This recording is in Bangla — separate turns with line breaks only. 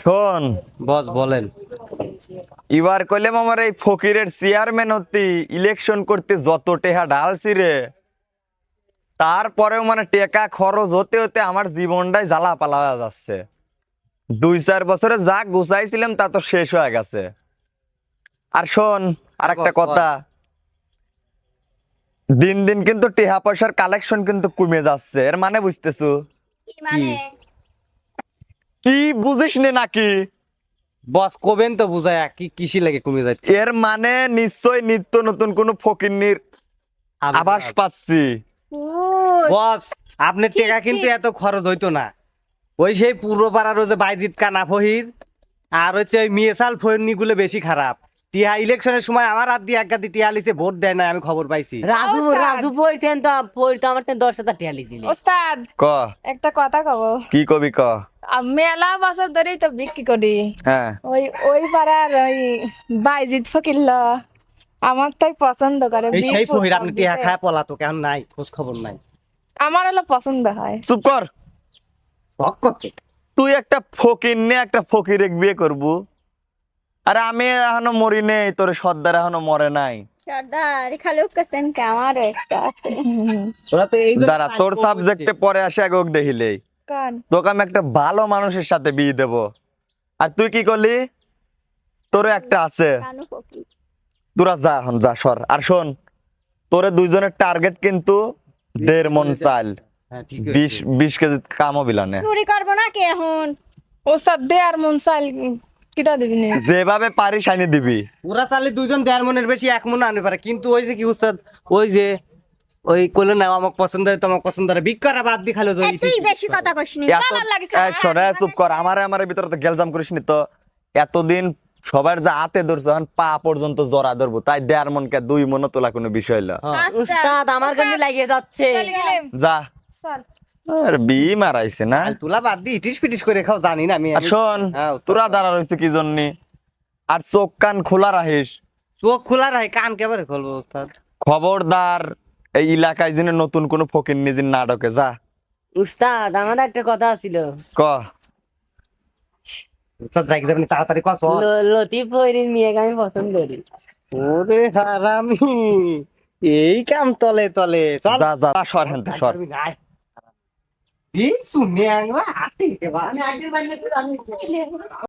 শোন,
বস বলেন।
এবার কইলাম আমার এই ফকিরের চেয়ারম্যান হতে ইলেকশন করতে যত টেহা ঢালছি রে, তারপরেও মানে টেকা খরচ হতে হতে আমার জীবনটাই জ্বালা পালা হয়ে যাচ্ছে। 2-4 বছরে যা গুছাইছিলাম তা তো শেষ হয়ে গেছে। আর শোন, আর একটা
বস,
কথা, দিন দিন কিন্তু টেহা পয়সার কালেকশন কিন্তু কমে যাচ্ছে। এর মানে বুঝতেছো?
কি মানে?
কি বুঝিস নি নাকি?
বস কবেন তো বুঝায় কি কিসি লাগে কমে যাচ্ছে।
এর মানে নিশ্চয় নিত্য নতুন কোন ফকিন্নির আভাস পাচ্ছি।
বস আপনার টাকা কিন্তু এত খরচ হইতো না। ওই সেই পূর্ব পাড়ার ওই যে বাইজিৎ কানা ফহির আর হচ্ছে ওই মিয়েসাল ফহিরনি গুলো বেশি খারাপ। টিহা ইলেকশনের সময় আমার হাত দিয়ে এক গাদি টিহা লিছে, ভোট দেয় না, আমি খবর পাইছি।
রাজু
ওস্তাদ।
রাজু পড়ছেন তো পড়তো আমার 10,000 টাকা লিছিল।
ওস্তাদ,
ক,
একটা কথা কব।
কি কবি ক?
মেলা বছর ধরেই তো বিক্রি করি।
হ্যাঁ,
ওই ওই পাড়ার ওই বাইজিৎ ফকির আমার তাই পছন্দ করে।
এই
বিগ
সেই ফহির
প্রস্তাব
আপনি টিহা
দিতে।
খায় পলাতো কেন নাই, খোঁজ খবর নাই।
আমার হলো পছন্দ হয়।
চুপ কর।
শখ করছে।
তুই একটা ফকির নে, একটা ফকির বিয়ে করবু? আরে আমি এখনো মরি নেই, তোর সর্দার এখনো মরে নাই।
সর্দার খালি উঠতেছেন কে? আমারও একটা আছে।
ওরা তো এই
দাঁড়া, তোর সাবজেক্টে পরে আসে আগে ওকে দেখিলেই।
কান
তোকে আমি একটা ভালো মানুষের সাথে বিয়ে দেব। আর তুই কি করলি? তোর একটা আছে,
কানু ফকির।
তোরা যা এখন যা সর। আর শোন, তোরে দুইজনের টার্গেট কিন্তু 1.5 মন চাল,
হ্যাঁ ঠিক
20 কেজি কামও বিলানে।
চুরি করবো না কি এখন?
ওস্তাদ দে আর মন চাইল কিটা দিবি নি?
যেভাবে পারিস আনি দিবি।
ওরা তাহলে দুইজন 1.5 মনের বেশি 1 মন আনতে পারে, কিন্তু ওই যে কি উস্তাদ, ওই যে ওই কইলো না আমাকে পছন্দ হয় তোমাকে পছন্দ হয়, বিক্করা বাদ দি খালো ওই
তুই বেশি কথা কইস নি।
এত-
ভালো লাগিছে
এই শোন, এই চুপ কর। আমার ভিতরে তো গেলজাম করিস নি তো। এতদিন সবার যা হাতে ধরছে, এখন পা পর্যন্ত জড়া ধরবো, তাই 1.5 মনকে 2 মনও তোলা কোনো বিষয় না।
উস্তাদ আমার কাছে লাগিয়ে যাচ্ছে।
চলে গেলাম।
যা।
চল।
আর বি মারাইছে না।
তুলা বাদ দি ইটিস পিটিস করে খাও, জানি না আমি।
আর শোন,
হ্যাঁ, উস্তাদ।
তোরা দাঁড়া রয়েছে কি জন্যে? আর চোখ কান খোলা রাখিস।
চোখ খোলা রাখে, কান কেবারে খুলবো উস্তাদ?
খবরদার এই এলাকায় যেন নতুন কোনো ফকির নিজের না ঢোকে। যা।
উস্তাদ আমার একটা কথা ছিল।
ক।
উস্তাদ রাখি দেবেন তাড়াতাড়ি কত।
লতিফ ফরির মেয়েকে আমি পছন্দ করি।
ওরে হারামি, এই কাম তলে তলে চল।
যা যা সর হেন থেকে, সর।
নাই এই শুনে আংলা আটি কে বা।